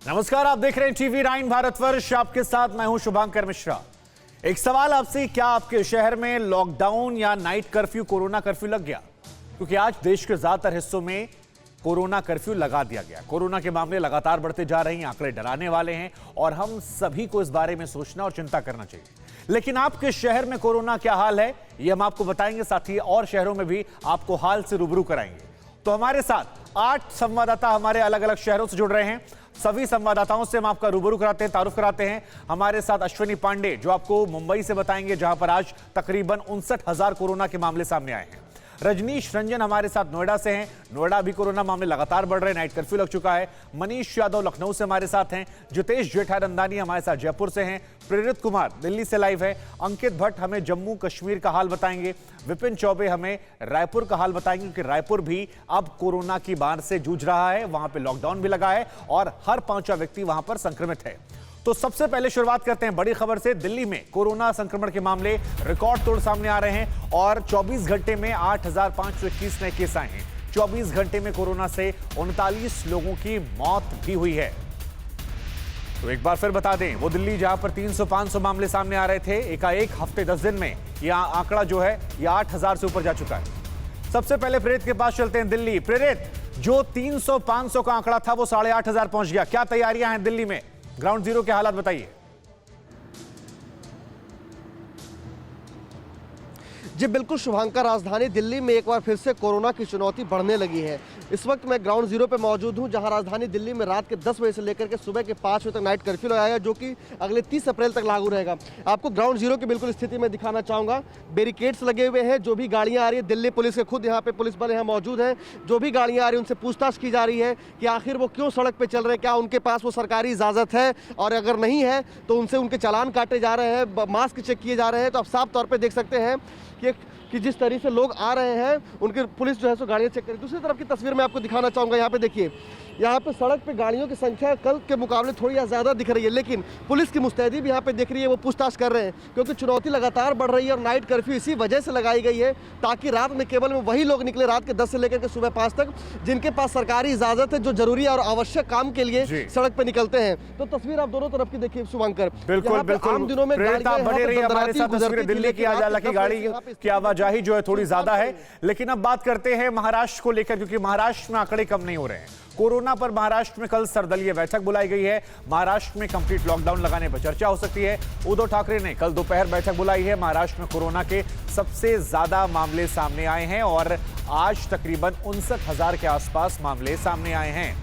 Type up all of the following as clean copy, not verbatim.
नमस्कार, आप देख रहे हैं TV9 भारतवर्ष। आपके साथ मैं हूं शुभांकर मिश्रा। एक सवाल आपसे, क्या आपके शहर में लॉकडाउन या नाइट कर्फ्यू, कोरोना कर्फ्यू लग गया? क्योंकि आज देश के ज्यादातर हिस्सों में कोरोना कर्फ्यू लगा दिया गया। कोरोना के मामले लगातार बढ़ते जा रहे हैं, आंकड़े डराने वाले हैं और हम सभी को इस बारे में सोचना और चिंता करना चाहिए। लेकिन आपके शहर में कोरोना क्या हाल है, ये हम आपको बताएंगे। साथ ही और शहरों में भी आपको हाल से रूबरू कराएंगे। तो हमारे साथ 8 संवाददाता हमारे अलग अलग शहरों से जुड़ रहे हैं। सभी संवाददाताओं से हम आपका रूबरू कराते हैं, तारुफ कराते हैं। हमारे साथ अश्विनी पांडे, जो आपको मुंबई से बताएंगे, जहां पर आज तकरीबन 59,000 कोरोना के मामले सामने आए हैं। रजनीश रंजन हमारे साथ नोएडा से हैं। नोएडा भी कोरोना मामले लगातार बढ़ रहे हैं, नाइट कर्फ्यू लग चुका है। मनीष यादव लखनऊ से हमारे साथ हैं। जितेश जेठानंदानी हमारे साथ जयपुर से हैं। प्रेरित कुमार दिल्ली से लाइव है। अंकित भट्ट हमें जम्मू कश्मीर का हाल बताएंगे। विपिन चौबे हमें रायपुर का हाल बताएंगे, क्योंकि रायपुर भी अब कोरोना की मार से जूझ रहा है। वहां पर लॉकडाउन भी लगा है और हर 5वां व्यक्ति वहां पर संक्रमित है। तो सबसे पहले शुरुआत करते हैं बड़ी खबर से। दिल्ली में कोरोना संक्रमण के मामले रिकॉर्ड तोड़ सामने आ रहे हैं और 24 घंटे में 8,521 नए केस आए हैं। 24 घंटे में कोरोना से 39 लोगों की मौत भी हुई है। तो एक बार फिर बता दें, वो दिल्ली जहां पर 300-500 मामले सामने आ रहे थे, एकाएक हफ्ते 10 दिन में यह आंकड़ा जो है यह 8,000 से ऊपर जा चुका है। सबसे पहले प्रेरित के पास चलते हैं। दिल्ली, प्रेरित, जो 300-500 का आंकड़ा था वो 8,500 पहुंच गया। क्या तैयारियां हैं दिल्ली में? ग्राउंड जीरो के हालात बताइए। जी बिल्कुल शुभांकर, राजधानी दिल्ली में एक बार फिर से कोरोना की चुनौती बढ़ने लगी है। इस वक्त मैं ग्राउंड जीरो पे मौजूद हूं, जहां राजधानी दिल्ली में रात के 10 बजे से लेकर के सुबह के 5 बजे तक नाइट कर्फ्यू लगाया गया, जो कि अगले 30 अप्रैल तक लागू रहेगा। आपको ग्राउंड जीरो की बिल्कुल स्थिति में दिखाना चाहूँगा। बैरिकेड्स लगे हुए हैं। जो भी गाड़ियाँ आ रही है, दिल्ली पुलिस के खुद यहाँ पे पुलिस बल यहाँ मौजूद हैं। जो भी गाड़ियाँ आ रही हैं उनसे पूछताछ की जा रही है कि आखिर वो क्यों सड़क पर चल रहे हैं, क्या उनके पास वो सरकारी इजाज़त है, और अगर नहीं है तो उनसे उनके चालान काटे जा रहे हैं, मास्क चेक किए जा रहे हैं। तो आप साफ तौर पर देख सकते हैं कि जिस तरीके से लोग आ रहे हैं, उनके पुलिस जो है सो गाड़ियाँ चेक कर रही है। दूसरी तरफ की तस्वीर मैं आपको दिखाना चाहूँगा। यहाँ पे देखिए, यहाँ पे सड़क पे गाड़ियों की संख्या कल के मुकाबले थोड़ी ज़्यादा दिख रही है, लेकिन पुलिस की मुस्तैदी भी यहाँ पे दिख रही है। वो पूछताछ कर रहे हैं, क्योंकि चुनौती लगातार बढ़ रही है और नाइट कर्फ्यू इसी वजह से लगाई गई है, ताकि रात में केवल में वही लोग निकले, रात के 10 से लेकर के सुबह 5 तक, जिनके पास सरकारी इजाज़त है, जो जरूरी और आवश्यक काम के लिए सड़क पर निकलते हैं। तो तस्वीर आप दोनों तरफ की देखिए शुभांकर। बिल्कुल आम दिनों में दिल्ली की हालांकि गाड़ी की आवाजाही जो है थोड़ी ज्यादा है। लेकिन अब बात करते हैं महाराष्ट्र को लेकर, क्योंकि महाराष्ट्र में आंकड़े कम नहीं हो रहे हैं। कोरोना पर महाराष्ट्र में कल सर्वदलीय बैठक बुलाई गई है। महाराष्ट्र में कंप्लीट लॉकडाउन लगाने पर चर्चा हो सकती है। उद्धव ठाकरे ने कल दोपहर बैठक बुलाई है। महाराष्ट्र में कोरोना के सबसे ज्यादा मामले सामने आए हैं और आज तकरीबन 59,000 के आसपास मामले सामने आए हैं।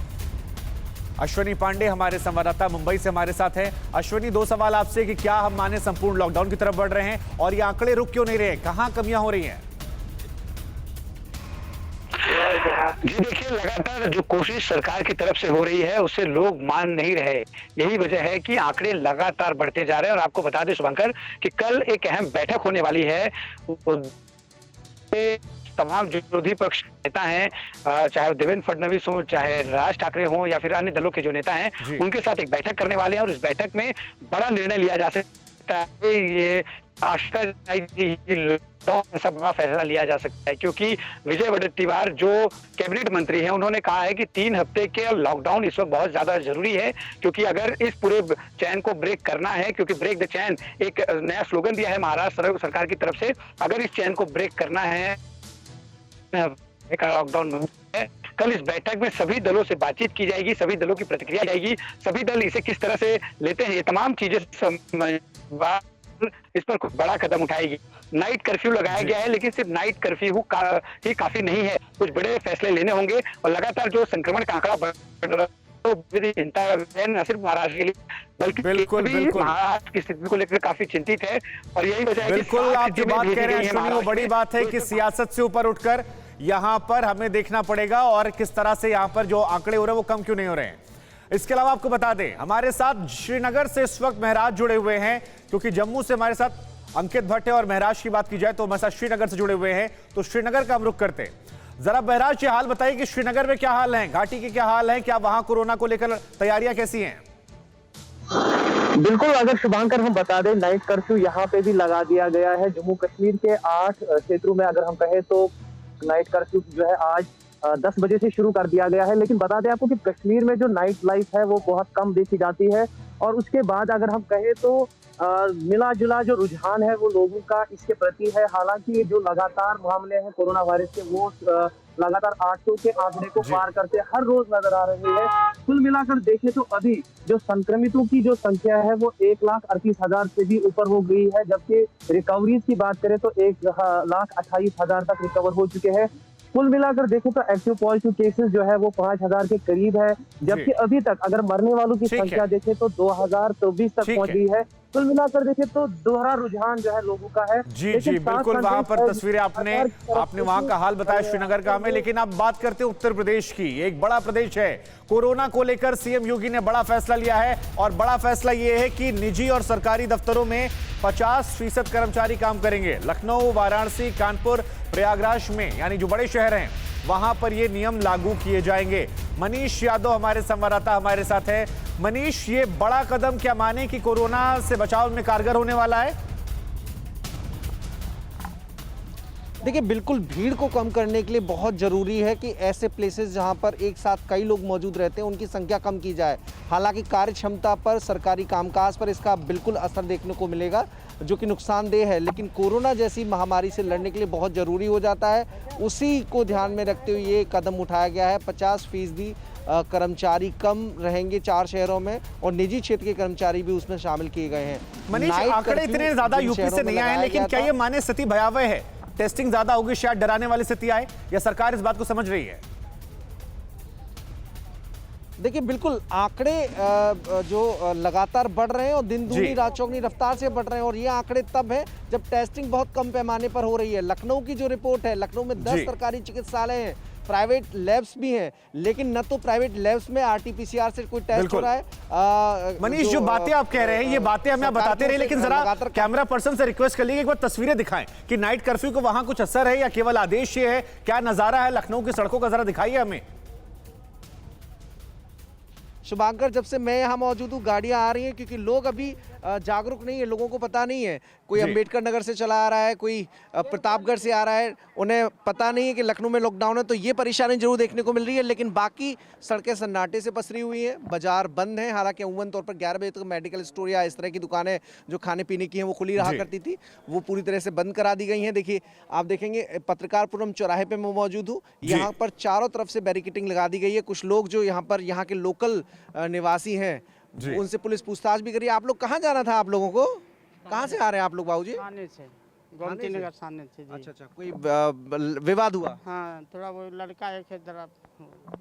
अश्विनी पांडे हमारे संवाददाता मुंबई से हमारे साथ हैं। अश्विनी, 2 सवाल आपसे कि क्या हम माने संपूर्ण लॉकडाउन की तरफ बढ़ रहे हैं और ये आंकड़े रुक क्यों नहीं रहे? कहां कमियां हो रही हैं? जी देखिए, लगातार जो कोशिश सरकार की तरफ से हो रही है उससे लोग मान नहीं रहे। यही वजह है कि आंकड़े लगातार बढ़ते जा रहे हैं। और आपको बता दें शुभंकर कि कल एक अहम बैठक होने वाली है। तमाम जो विरोधी पक्ष नेता हैं, चाहे देवेंद्र फडणवीस हो, चाहे राज ठाकरे हो, या फिर अन्य दलों के जो नेता हैं, उनके साथ एक बैठक करने वाले हैं और इस बैठक में बड़ा निर्णय लिया जा सकता है। ये आशा ऐसा बड़ा फैसला लिया जा सकता है, क्योंकि विजय वडेट्टीवार जो कैबिनेट मंत्री हैं, उन्होंने कहा है कि 3 हफ्ते के लॉकडाउन इस वक्त बहुत ज्यादा जरूरी है, क्योंकि अगर इस पूरे चैन को ब्रेक करना है, क्योंकि ब्रेक द चैन एक नया स्लोगन दिया है महाराष्ट्र सरकार की तरफ से, अगर इस चैन को ब्रेक करना है लॉकडाउन है। कल इस बैठक में सभी दलों से बातचीत की जाएगी, सभी दलों की प्रतिक्रिया जाएगी, सभी दल इसे किस तरह से लेते हैं, ये तमाम चीजें इस पर कुछ बड़ा कदम उठाएगी। नाइट कर्फ्यू लगाया गया है, लेकिन सिर्फ नाइट कर्फ्यू ही काफी नहीं है, कुछ बड़े फैसले लेने होंगे। और लगातार जो संक्रमण का आंकड़ा बढ़ रहा है, तो चिंता न सिर्फ महाराष्ट्र के लिए बल्कि महाराष्ट्र की स्थिति को लेकर काफी चिंतित है। और यही वजह है बिल्कुल आप जो बात कह रहे हैं वो बड़ी बात है कि सियासत से ऊपर उठकर यहाँ पर हमें देखना पड़ेगा और किस तरह से यहाँ पर जो आंकड़े हो रहे हैं वो कम क्यों नहीं हो रहे हैं। इसके अलावा आपको बता दें, हमारे साथ श्रीनगर से इस वक्त महराज जुड़े हुए हैं, क्योंकि जम्मू से हमारे साथ अंकित भट्ट है और महराज की बात की जाए तो हमारे साथ श्रीनगर से जुड़े हुए हैं। तो श्रीनगर का हम रुख करते हैं। जरा महराज ये हाल बताइए कि श्रीनगर में क्या हाल है, घाटी के क्या हाल है, क्या वहां कोरोना को लेकर तैयारियां कैसी हैं? बिल्कुल, अगर शुभांकर हम बता दें, नाइट कर्फ्यू यहाँ पे भी लगा दिया गया है। जम्मू कश्मीर के 8 क्षेत्रों में अगर हम कहें तो नाइट कर्फ्यू जो है आज 10 बजे से शुरू कर दिया गया है। लेकिन बता दें आपको कि कश्मीर में जो नाइट लाइफ है वो बहुत कम देखी जाती है। और उसके बाद अगर हम कहें तो मिला जुला जो रुझान है वो लोगों का इसके प्रति है। हालांकि जो लगातार मामले हैं कोरोना वायरस के वो लगातार 800 के आंकड़े को पार करते हर रोज नजर आ रहे हैं। कुल मिलाकर देखें तो अभी जो संक्रमितों की जो संख्या है वो 1,38,000 से भी ऊपर हो गई है, जबकि रिकवरीज की बात करें तो 1,28,000 तक रिकवर हो चुके हैं। कुल मिलाकर देखें तो एक्टिव पॉजिटिव केसेस जो है वो 5,000 के करीब है, जबकि अभी तक अगर मरने वालों की संख्या देखें तो 2,024 तक पहुंच गई है। कुल मिलाकर देखें तो दोहरा रुझान जो है लोगों का है। जी बिल्कुल, वहां पर तस्वीरें आपने वहां का हाल बताया श्रीनगर का हमें। लेकिन अब बात करते हैं उत्तर प्रदेश की। एक बड़ा प्रदेश है, कोरोना को लेकर सीएम योगी ने बड़ा फैसला लिया है और बड़ा फैसला यह है कि निजी और सरकारी दफ्तरों में 50% कर्मचारी काम करेंगे। लखनऊ, वाराणसी, कानपुर, प्रयागराज में यानी जो बड़े शहर हैं वहां पर ये नियम लागू किए जाएंगे। मनीष यादव हमारे संवाददाता हमारे साथ है। मनीष, ये बड़ा कदम क्या माने कि कोरोना से बचाव में कारगर होने वाला है? देखिए, बिल्कुल भीड़ को कम करने के लिए बहुत ज़रूरी है कि ऐसे प्लेसेस जहां पर एक साथ कई लोग मौजूद रहते हैं उनकी संख्या कम की जाए। हालांकि कार्य क्षमता पर, सरकारी कामकाज पर इसका बिल्कुल असर देखने को मिलेगा जो कि नुकसानदेह है, लेकिन कोरोना जैसी महामारी से लड़ने के लिए बहुत ज़रूरी हो जाता है। उसी को ध्यान में रखते हुए ये कदम उठाया गया है। 50% कर्मचारी कम रहेंगे 4 शहरों में और निजी क्षेत्र के कर्मचारी भी उसमें शामिल किए गए हैं। मनीष, आंकड़े इतने ज्यादा यूपी से नहीं आए हैं, लेकिन क्या ये माने स्थिति भयावह है? टेस्टिंग ज्यादा होगी, शायद डराने वाली स्थिति आए, या सरकार इस बात को समझ रही है? देखिए, बिल्कुल आंकड़े जो लगातार बढ़ रहे हैं और दिन दूनी रात चौगनी रफ्तार से बढ़ रहे हैं, और ये आंकड़े तब हैं जब टेस्टिंग बहुत कम पैमाने पर हो रही है। लखनऊ की जो रिपोर्ट है, लखनऊ में 10 सरकारी चिकित्सालय हैं, प्राइवेट लैब्स भी हैं, लेकिन न तो प्राइवेट लैब्स में RT-PCR से कोई टेस्ट हो रहा है। मनीष, जो बातें आप कह रहे हैं ये बातें हमें बताते रहे, लेकिन जरा कैमरा पर्सन से रिक्वेस्ट कर लीजिए एक बार तस्वीरें दिखाएं कि नाइट कर्फ्यू को वहां कुछ असर है या केवल आदेश ये है? क्या नजारा है लखनऊ की सड़कों का, जरा दिखाइए हमें। शुभांकर, जब से मैं यहाँ मौजूद हूँ गाड़ियाँ आ रही हैं, क्योंकि लोग अभी जागरूक नहीं है, लोगों को पता नहीं है। कोई अंबेडकर नगर से चला आ रहा है, कोई प्रतापगढ़ से आ रहा है, उन्हें पता नहीं है कि लखनऊ में लॉकडाउन है, तो ये परेशानी जरूर देखने को मिल रही है। लेकिन बाकी सड़कें सन्नाटे से पसरी हुई हैं, बाजार बंद हैं। हालांकि अमूमन तौर पर 11 बजे तक मेडिकल स्टोर या इस तरह की दुकानें जो खाने पीने की हैं वो खुली रहा करती थी, वो पूरी तरह से बंद करा दी गई हैं। देखिए, आप देखेंगे पत्रकारपुरम चौराहे पर मैं मौजूद हूँ, यहाँ पर चारों तरफ से बैरिकेटिंग लगा दी गई है। कुछ लोग जो यहाँ के लोकल निवासी हैं उनसे पुलिस पूछताछ भी करिए। आप लोग कहाँ जाना था? आप लोगों को कहाँ से आ रहे हैं आप लोग बाबूजी? थाने से, गोमती नगर थाने से जी। अच्छा, कोई विवाद हुआ? हाँ, थोड़ा वो लड़का एक है जरा।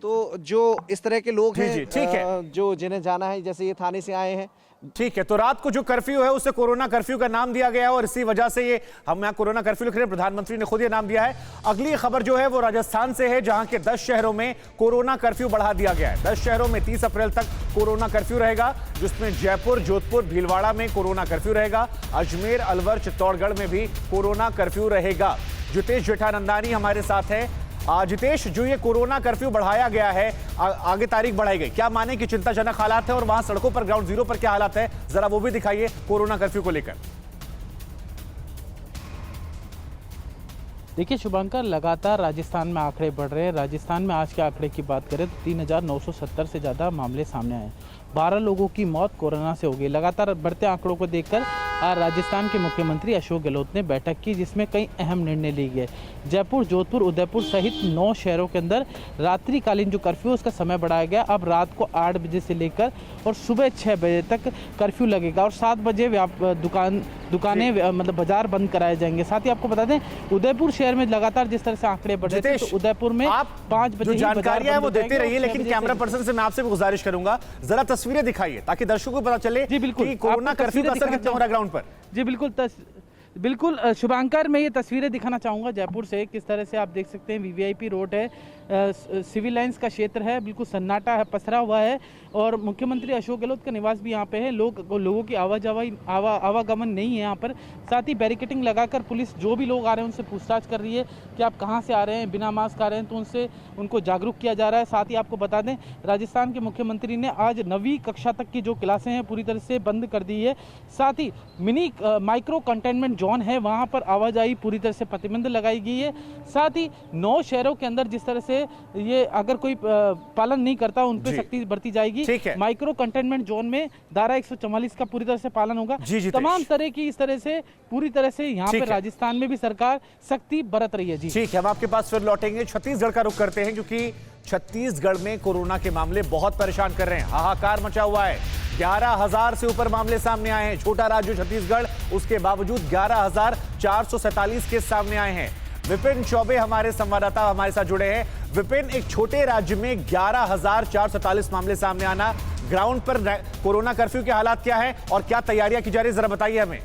तो जो इस तरह के लोग हैं, ठीक है, जो जिन्हें जाना है, जैसे ये थाने से आए हैं। ठीक है, तो रात को जो कर्फ्यू है उसे कोरोना कर्फ्यू का नाम दिया गया है और इसी वजह से ये हम यहाँ कोरोना कर्फ्यू लिख रहे हैं। प्रधानमंत्री ने खुद ये नाम दिया है। अगली खबर जो है वो राजस्थान से है, जहां के 10 शहरों में कोरोना कर्फ्यू बढ़ा दिया गया है। 10 शहरों में 30 अप्रैल तक कोरोना कर्फ्यू रहेगा, जिसमें जयपुर, जोधपुर, भीलवाड़ा में कोरोना कर्फ्यू रहेगा। अजमेर, अलवर, चित्तौड़गढ़ में भी कोरोना कर्फ्यू रहेगा। जितेश जेठानंदानी हमारे साथ है। जितेश, जो ये कोरोना कर्फ्यू बढ़ाया गया है, आगे तारीख बढ़ाई गई, क्या माने कि चिंताजनक हालात है? और वहां सड़कों पर, ग्राउंड जीरो पर क्या हालात है, जरा वो भी दिखाइए कोरोना कर्फ्यू को लेकर। देखिए शुभंकर, लगातार राजस्थान में आंकड़े बढ़ रहे हैं। राजस्थान में आज के आंकड़े की बात करें तो 3,970 से ज़्यादा मामले सामने आए। 12 लोगों की मौत कोरोना से हो गई। लगातार बढ़ते आंकड़ों को देखकर आज राजस्थान के मुख्यमंत्री अशोक गहलोत ने बैठक की, जिसमें कई अहम निर्णय लिए गए। जयपुर, जोधपुर, उदयपुर सहित 9 शहरों के अंदर रात्रिकालीन जो कर्फ्यू उसका समय बढ़ाया गया। अब रात को 8 बजे से लेकर और सुबह 6 बजे तक कर्फ्यू लगेगा और 7 बजे दुकानें मतलब बाजार बंद कराए जाएंगे। साथ ही आपको बता दें, उदयपुर शहर में लगातार जिस तरह से आंकड़े बढ़ रहे थे, तो उदयपुर में 5 बजे जानकारी है वो देते रहिए, लेकिन कैमरा पर्सन से मैं आपसे भी गुजारिश करूंगा, जरा तस्वीरें दिखाइए ताकि दर्शकों को पता चले कि कोरोना कर्फ्यू का असर कितना हो रहा है ग्राउंड पर। जी बिल्कुल शुभांकर, मैं ये तस्वीरें दिखाना चाहूँगा जयपुर से। किस तरह से आप देख सकते हैं, VVIP रोड है, सिविल लाइंस का क्षेत्र है, बिल्कुल सन्नाटा है, पसरा हुआ है और मुख्यमंत्री अशोक गहलोत का निवास भी यहाँ पे है। लोगों की आवागमन नहीं है यहाँ पर। साथ ही बैरिकेटिंग लगाकर पुलिस जो भी लोग आ रहे हैं उनसे पूछताछ कर रही है कि आप कहाँ से आ रहे हैं, बिना मास्क आ रहे हैं, तो उनको जागरूक किया जा रहा है। साथ ही आपको बता दें, राजस्थान के मुख्यमंत्री ने आज 9वीं कक्षा तक की जो क्लासें हैं पूरी तरह से बंद कर दी है। साथ ही माइक्रो कंटेनमेंट जोन है, वहाँ पर आवाजाही पूरी तरह से प्रतिबंध लगाई गई है। साथ ही 9 शहरों के अंदर जिस तरह से से ये अगर कोई पालन नहीं करता उन पे जी। सख्ती बरती जाएगी। ठीक है। माइक्रो कंटेनमेंट जोन में धारा 144 का पूरी तरह से पालन होगा। जी, जी, तमाम तेज। तरह की इस तरह से पूरी तरह से यहाँ ठीक पे है। राजस्थान में भी सरकार सख्ती बरत रही है। जी ठीक है, हम आपके पास फिर लौटेंगे। छत्तीसगढ़ का रुख करते हैं क्योंकि छत्तीसगढ़ में कोरोना के मामले बहुत परेशान कर रहे हैं। हाहाकार मचा हुआ है। 11,000 से ऊपर मामले सामने आए हैं। छोटा राज्य छत्तीसगढ़, उसके बावजूद 11,447 केस सामने आए हैं। विपिन चौबे हमारे संवाददाता हमारे साथ जुड़े हैं। विपिन, एक छोटे राज्य में 11,447 मामले सामने आना, ग्राउंड पर कोरोना कर्फ्यू के हालात क्या है और क्या तैयारियां की जा रही है, जरा बताइए हमें।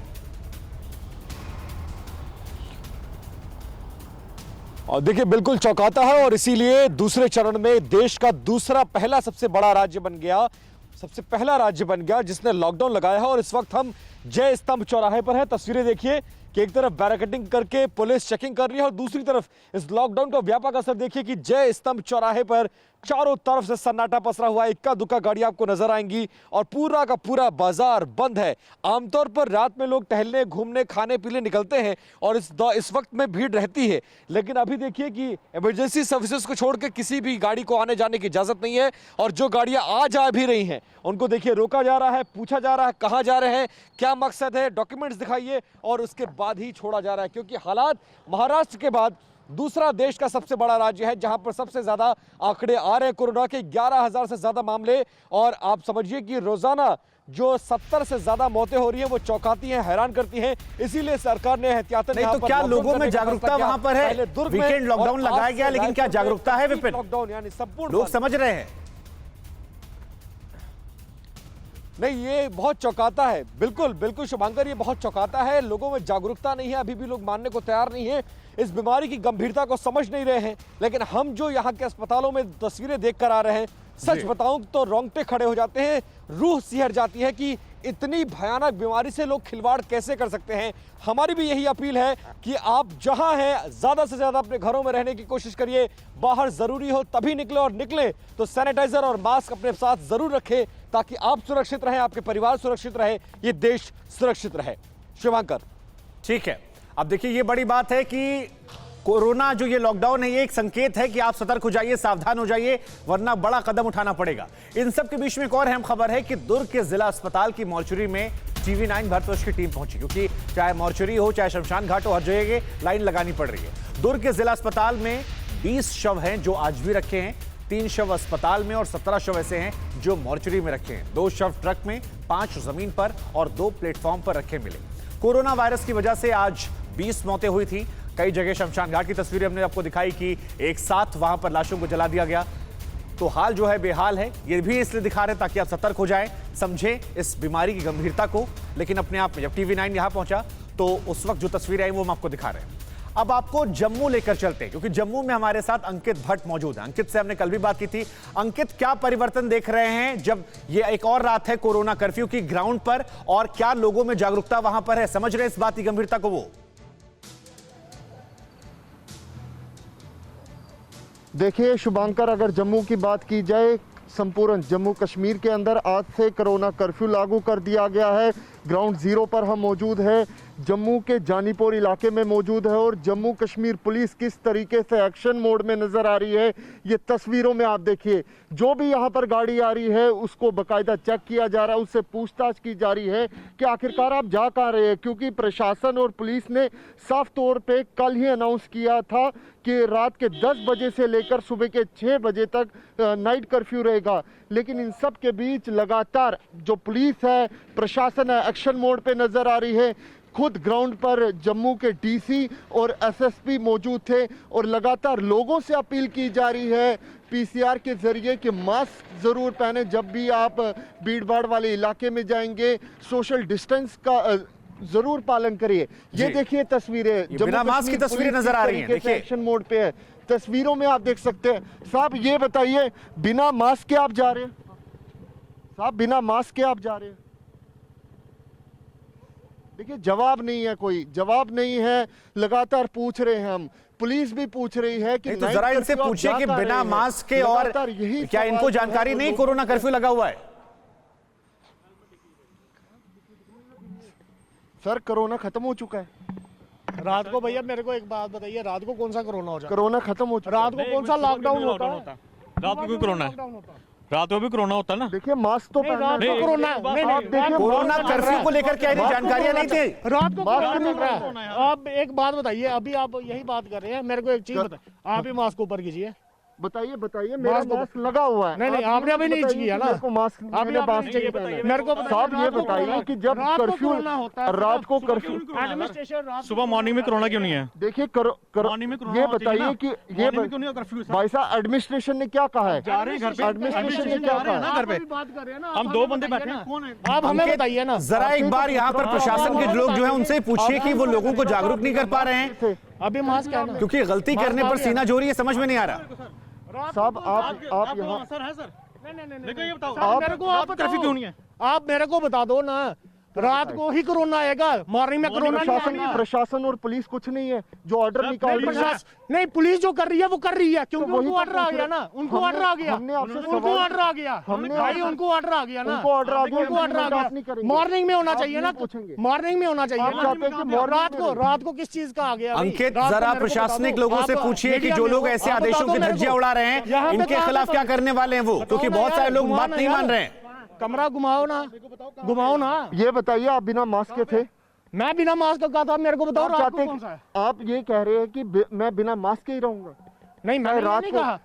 और देखिए, बिल्कुल चौंकाता है और इसीलिए दूसरे चरण में देश का दूसरा पहला सबसे बड़ा राज्य बन गया, सबसे पहला राज्य बन गया जिसने लॉकडाउन लगाया है। और इस वक्त हम जय स्तंभ चौराहे पर हैं। तस्वीरें देखिए कि एक तरफ बैरिकेडिंग करके पुलिस चेकिंग कर रही है और दूसरी तरफ इस लॉकडाउन का व्यापक असर देखिए कि जय स्तंभ चौराहे पर चारों तरफ से सन्नाटा पसरा हुआ है। इक्का दुक्का गाड़ी आपको नजर आएंगी और पूरा का पूरा बाजार बंद है। आमतौर पर रात में लोग टहलने, घूमने, खाने पीने निकलते हैं और इस वक्त में भीड़ रहती है, लेकिन अभी देखिए कि इमरजेंसी सर्विसेज को छोड़ के किसी भी गाड़ी को आने जाने की इजाजत नहीं है। और जो गाड़ियां आ जा भी रही हैं उनको देखिए रोका जा रहा है, पूछा जा रहा है कहां जा रहे हैं, क्या मकसद है, डॉक्यूमेंट्स दिखाइए, और उसके बाद ही छोड़ा जा रहा है। क्योंकि हालात महाराष्ट्र के बाद दूसरा देश का सबसे बड़ा राज्य है जहां पर सबसे ज्यादा आंकड़े आ रहे हैं कोरोना के, 11,000 से ज्यादा मामले। और आप समझिए कि रोजाना जो 70 से ज्यादा मौतें हो रही हैं वो चौंकाती हैं, हैरान करती हैं। इसीलिए सरकार ने एहतियातन नहीं तो क्या लोगों में जागरूकता वहां पर है? वीकेंड लॉकडाउन लगाया गया, लेकिन क्या जागरूकता है विपिन? लॉकडाउन यानी संपूर्ण लोग समझ रहे हैं? नहीं, ये बहुत चौंकाता है। बिल्कुल बिल्कुल शुभांकर, ये बहुत चौंकाता है। लोगों में जागरूकता नहीं है, अभी भी लोग मानने को तैयार नहीं है, इस बीमारी की गंभीरता को समझ नहीं रहे हैं। लेकिन हम जो यहाँ के अस्पतालों में तस्वीरें देख कर आ रहे हैं, सच बताऊं तो रोंगटे खड़े हो जाते हैं, रूह सिहर जाती है कि इतनी भयानक बीमारी से लोग खिलवाड़ कैसे कर सकते हैं। हमारी भी यही अपील है कि आप जहां हैं ज्यादा से ज्यादा अपने घरों में रहने की कोशिश करिए। बाहर जरूरी हो तभी निकले, और निकले तो सैनिटाइजर और मास्क अपने साथ जरूर रखें ताकि आप सुरक्षित रहें, आपके परिवार सुरक्षित रहे, ये देश सुरक्षित रहे। शिवांकर, ठीक है, अब देखिए ये बड़ी बात है कि कोरोना जो ये लॉकडाउन है ये एक संकेत है कि आप सतर्क हो जाइए, सावधान हो जाइए, वरना बड़ा कदम उठाना पड़ेगा। इन सब के बीच में एक और अहम खबर है कि दुर्ग के जिला अस्पताल की मॉर्चरी में TV9 भारतवर्ष की टीम पहुंची, क्योंकि चाहे मॉर्चरी हो चाहे शमशान घाट हो, हर जगह लाइन लगानी पड़ रही है। दुर्ग के जिला अस्पताल में 20 शव हैं जो आज भी रखे हैं, 3 शव अस्पताल में और 17 शव ऐसे हैं जो मॉर्चरी में रखे हैं। 2 शव ट्रक में, 5 जमीन पर और 2 प्लेटफॉर्म पर रखे मिले। कोरोना वायरस की वजह से आज 20 मौतें हुई थी। कई जगह शमशान घाट की तस्वीरें हमने आपको दिखाई कि एक साथ वहां पर लाशों को जला दिया गया। तो हाल जो है बेहाल है, ये भी इसलिए दिखा रहे ताकि आप सतर्क हो जाएं, समझें इस बीमारी की गंभीरता को। लेकिन अपने आप में जब TV9 यहां पहुंचा तो उस वक्त जो तस्वीरें आई वो हम आपको दिखा रहे हैं। अब आपको जम्मू लेकर चलते हैं, क्योंकि जम्मू में हमारे साथ अंकित भट्ट मौजूद है। अंकित से हमने कल भी बात की थी। अंकित, क्या परिवर्तन देख रहे हैं जब ये एक और रात है कोरोना कर्फ्यू की ग्राउंड पर, और क्या लोगों में जागरूकता वहां पर है, समझ रहे हैं इस बात की गंभीरता को वो? देखिए शुभांकर, अगर जम्मू की बात की जाए, संपूर्ण जम्मू कश्मीर के अंदर आज से कोरोना कर्फ्यू लागू कर दिया गया है। ग्राउंड जीरो पर हम मौजूद हैं, जम्मू के जानीपुर इलाके में मौजूद है, और जम्मू कश्मीर पुलिस किस तरीके से एक्शन मोड में नजर आ रही है ये तस्वीरों में आप देखिए। जो भी यहाँ पर गाड़ी आ रही है उसको बाकायदा चेक किया जा रहा है, उससे पूछताछ की जा रही है कि आखिरकार आप जा कहाँ रहे हैं, क्योंकि प्रशासन और पुलिस ने साफ तौर पे कल ही अनाउंस किया था कि रात के 10 बजे से लेकर सुबह के 6 बजे तक नाइट कर्फ्यू रहेगा। लेकिन इन सब के बीच लगातार जो पुलिस है, प्रशासन है, एक्शन मोड पे नजर आ रही है। खुद ग्राउंड पर जम्मू के डीसी और एसएसपी मौजूद थे, और लगातार लोगों से अपील की जा रही है पीसीआर के जरिए कि मास्क जरूर पहने जब भी आप भीड़ भाड़ वाले इलाके में जाएंगे, सोशल डिस्टेंस का जरूर पालन करिए। ये देखिए तस्वीरें, बिना मास्क की तस्वीरें नजर आ रही हैं, देखिए एक्शन मोड पे है। तस्वीरों में आप देख सकते हैं। साहब ये बताइए, बिना मास्क के आप जा रहे हैं? साहब बिना मास्क के आप जा रहे हैं? देखिए जवाब नहीं है, कोई जवाब नहीं है। लगातार पूछ रहे हैं हम, पुलिस भी पूछ रही है कि तो जरा इनसे पूछिए कि बिना मास्क के, और क्या इनको जानकारी नहीं कोरोना कर्फ्यू लगा हुआ है? सर कोरोना खत्म हो चुका है। रात को भैया मेरे को एक बात बताइए, रात को कौन सा कोरोना हो जाता कोरोना खत्म हो चुका रात को कौन सा लॉकडाउन होता है? रात को भी कोरोना है, रात को भी कोरोना होता है ना। देखिए मास्क तो नहीं, रात को कोरोना आप देखिए कोरोना कर्फ्यू को लेकर क्या जानकारियां नहीं थी? रात को कोरोना चल रहा है। आप एक बात बताइए, अभी आप यही बात कर रहे हैं, मेरे को एक चीज बताइए, आप ही मास्क ऊपर कीजिए। बताइए मेरा मास्क लगा हुआ है। नहीं आपने अभी नहीं किया ना, मेरे को मास्क आपने मास्क चाहिए बताइए मेरे को। साहब ये बताइए कि जब कर्फ्यू रात को कर्फ्यू एडमिनिस्ट्रेशन सुबह मॉर्निंग में कोरोना क्यों नहीं है? देखिए मॉर्निंग में कोरोना ये होती है ना। बताइए कि ये मॉर्निंग में क्यों नहीं कर्फ्यू? भाई साहब एडमिनिस्ट्रेशन ने क्या कहा है? जा रहे हैं घर पे, एडमिनिस्ट्रेशन ने क्या कहा है? घर पे बात कर रहे हैं ना, हम 2 बंदे बैठे हैं, कौन है? आप हमें बताइए ना। जरा एक बार यहाँ पर प्रशासन के लोग जो है उनसे पूछिए कि वो लोगों को जागरूक नहीं कर पा रहे हैं, अभी मास्क क्या है? क्योंकि गलती करने पर सीना जोरी है, समझ में नहीं आ रहा। साहब आप यहाँ सर है सर, नहीं लेकिन ये बताओ आप मेरे को आप कर्फ्यू क्यों नहीं है? आप मेरे को बता दो ना, रात को ही कोरोना आएगा, मॉर्निंग में कोरोना नहीं आएगा। प्रशासन और पुलिस कुछ नहीं है जो ऑर्डर निकाल रही है। प्रशासन नहीं, पुलिस जो कर रही है वो कर रही है, क्योंकि वही उनको तो ऑर्डर आ पूछ गया रहे- ना, उनको ऑर्डर आ गया, हमने आपसे उनको सवाल- ऑर्डर आ गया, हमने भाई आपसे- उनको ऑर्डर आ गया ना, उनको ऑर्डर आ गया, उनको ऑर्डर आ हम बात नहीं गया। करेंगे। मॉर्निंग में होना आप चाहिए नहीं ना, पूछेंगे। मॉर्निंग में होना चाहिए आप ना। चाहते हैं कि morning में रात को किस चीज का आ गया? भाई? अंकित, रात को जरा मेरे को बता प्रशासनिक दो। लोगों से आप पूछिए कि मीडिया जो में लोग हो, ऐसे आप बता आदेशों दो की मेरे धज्जियां को। उड़ा रहे हैं, यहाँ पे इनके कहाँ खिलाफ पे क्या करने वाले हैं वो? क्योंकि बताओ ना बहुत सारे यार, लोग बात घुमाना नहीं मान यार। रहे हैं। कमरा घुमाओ ना, घुमाओ ना। ये बताइए आप बिना मास्क के थे? मैं बिना मास्क का था, मेरे को बताओ आप रात चाहते को कौन सा है? आप ये कह रहे हैं कि मैं बिना मास्क के ही रहूंगा? नहीं मैंने रात नहीं को कहा, मैं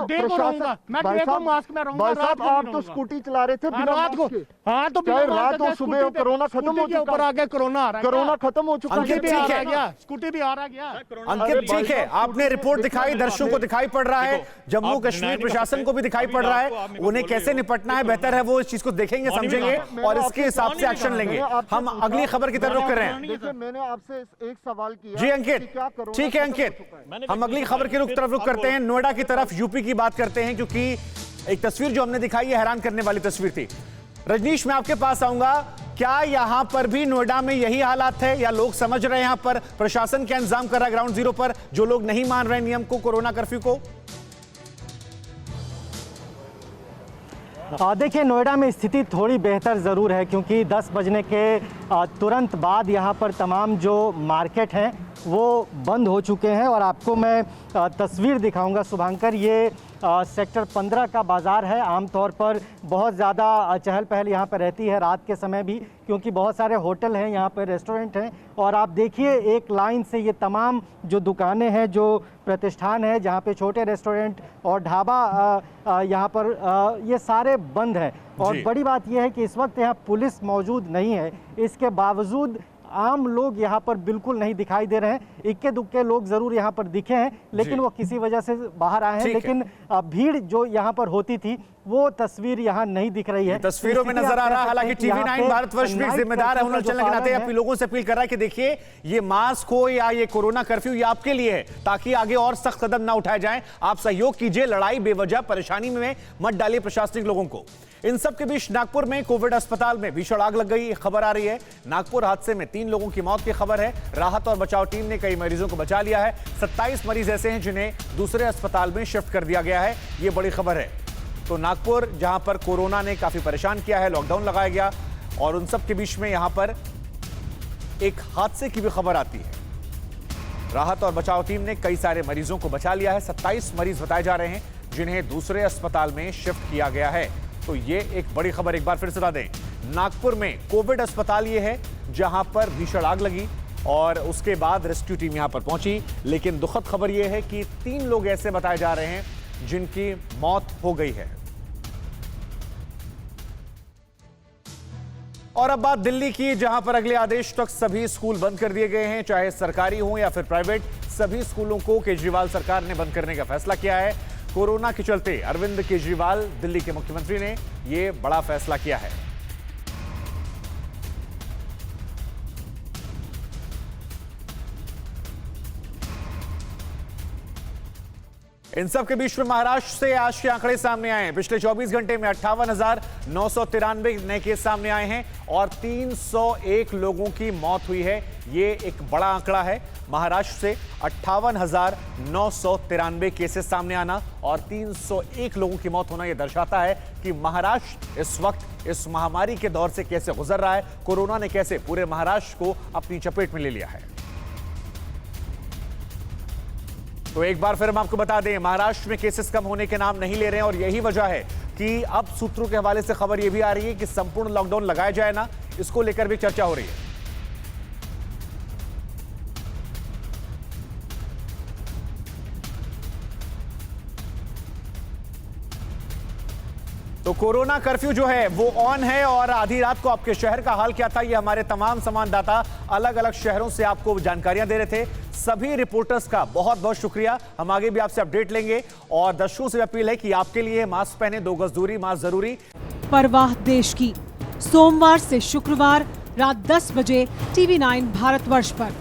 डे को रहूंगा, मैं डे को मास्क में रहूंगा, भाई रात साहब को नहीं आप तो रहूंगा। स्कूटी चला रहे थे बिना रात को, मास्क के। हाँ तो चाहे बिना रात मास्क हो के सुबह हो, स्कूटी पे- कोरोना खत्म हो स्कूटी के चुका। ऊपर आ गया कोरोना आ रहा है, कोरोना खत्म हो चुका अंकित, स्कूटी भी आ ठीक रहा है। गया, स्कूटी भी आ रहा गया। अंकित ठीक है, आपने रिपोर्ट दिखाई, दर्शकों को दिखाई पड़ रहा है, जम्मू कश्मीर प्रशासन को भी दिखाई पड़ रहा है, उन्हें कैसे निपटना है बेहतर है वो इस चीज को देखेंगे, समझेंगे और इसके हिसाब से एक्शन लेंगे। हम अगली खबर की तरफ रुख कर रहे हैं। देखिए मैंने आपसे एक सवाल किया जी कि अंकित, क्या कोरोना ठीक है खत्म हो अंकित, चुका है? हम अगली खबर की तरफ रुख करते हैं, नोएडा की तरफ, यूपी की बात करते हैं, क्योंकि एक तस्वीर जो हमने दिखाई है हैरान करने वाली तस्वीर थी। रजनीश, मैं आपके पास आऊंगा, क्या यहां पर भी नोएडा में यही हालात है या लोग समझ रहे हैं यहां पर प्रशासन क्या इंतजाम कर रहा है ग्राउंड जीरो पर, जो लोग नहीं मान रहे नियम को, कोरोना कर्फ्यू को? देखिए नोएडा में स्थिति थोड़ी बेहतर ज़रूर है, क्योंकि 10 बजने के तुरंत बाद यहाँ पर तमाम जो मार्केट हैं वो बंद हो चुके हैं। और आपको मैं तस्वीर दिखाऊंगा शुभांकर, ये सेक्टर 15 का बाज़ार है। आमतौर पर बहुत ज़्यादा चहल पहल यहाँ पर रहती है रात के समय भी, क्योंकि बहुत सारे होटल हैं, यहाँ पर रेस्टोरेंट हैं। और आप देखिए एक लाइन से ये तमाम जो दुकानें हैं, जो प्रतिष्ठान है, जहाँ पे छोटे रेस्टोरेंट और ढाबा यहाँ पर ये सारे बंद हैं। और बड़ी बात यह है कि इस वक्त यहाँ पुलिस मौजूद नहीं है, इसके बावजूद आम लोग यहाँ पर बिल्कुल नहीं दिखाई दे रहे हैं। इक्के दुक्के लोग जरूर यहाँ पर दिखे हैं, लेकिन वो किसी वजह से बाहर आए हैं, लेकिन भीड़ जो यहाँ पर होती थी वो तस्वीर यहाँ नहीं दिख रही है। तस्वीरों में नजर आ रहा है, हालांकि टीवी9 भारतवर्ष भी जिम्मेदार है, उन्होंने चलने के नाते अपने लोगों से अपील कर रहा है कि देखिए ये मास्क हो या ये कोरोना कर्फ्यू, ये आपके लिए है, ताकि आगे और सख्त कदम ना उठाए जाएं। आप सहयोग कीजिए, लड़ाई बेवजह परेशानी में मत डालिए प्रशासनिक लोगों को। इन सब के बीच नागपुर में कोविड अस्पताल में भीषण आग लग गई, खबर आ रही है। नागपुर हादसे में 3 लोगों की मौत की खबर है। राहत और बचाव टीम ने कई मरीजों को बचा लिया है। 27 मरीज ऐसे हैं जिन्हें दूसरे अस्पताल में शिफ्ट कर दिया गया है, ये बड़ी खबर है। तो नागपुर, जहां पर कोरोना ने काफी परेशान किया है, लॉकडाउन लगाया गया, और उन सब के बीच में यहां पर एक हादसे की भी खबर आती है। राहत और बचाव टीम ने कई सारे मरीजों को बचा लिया है। 27 मरीज बताए जा रहे हैं जिन्हें दूसरे अस्पताल में शिफ्ट किया गया है। तो ये एक बड़ी खबर, एक बार फिर से बता दें, नागपुर में कोविड अस्पताल ये है जहां पर भीषण आग लगी और उसके बाद रेस्क्यू टीम यहां पर पहुंची। लेकिन दुखद खबर यह है कि 3 लोग ऐसे बताए जा रहे हैं जिनकी मौत हो गई है। और अब बात दिल्ली की, जहां पर अगले आदेश तक सभी स्कूल बंद कर दिए गए हैं, चाहे सरकारी हो या फिर प्राइवेट। सभी स्कूलों को केजरीवाल सरकार ने बंद करने का फैसला किया है। कोरोना के चलते अरविंद केजरीवाल, दिल्ली के मुख्यमंत्री, ने यह बड़ा फैसला किया है। इन सब के बीच में महाराष्ट्र से आज के आंकड़े सामने आए हैं। पिछले 24 घंटे में 58,993 नए केस सामने आए हैं और 301 लोगों की मौत हुई है। ये एक बड़ा आंकड़ा है। महाराष्ट्र से 58,993 केसेस सामने आना और 301 लोगों की मौत होना, यह दर्शाता है कि महाराष्ट्र इस वक्त इस महामारी के दौर से कैसे गुजर रहा है। कोरोना ने कैसे पूरे महाराष्ट्र को अपनी चपेट में ले लिया है। तो एक बार फिर हम आपको बता दें, महाराष्ट्र में केसेस कम होने के नाम नहीं ले रहे हैं और यही वजह है कि अब सूत्रों के हवाले से खबर यह भी आ रही है कि संपूर्ण लॉकडाउन लगाया जाए ना, इसको लेकर भी चर्चा हो रही है। तो कोरोना कर्फ्यू जो है वो ऑन है और आधी रात को आपके शहर का हाल क्या था, ये हमारे तमाम संवाददाता अलग अलग शहरों से आपको जानकारियां दे रहे थे। सभी रिपोर्टर्स का बहुत बहुत शुक्रिया। हम आगे भी आपसे अपडेट लेंगे और दर्शकों से अपील है कि आपके लिए मास्क पहने, 2 गज दूरी, मास्क जरूरी। परवाह देश की, सोमवार से शुक्रवार रात 10 बजे TV9 भारतवर्ष पर।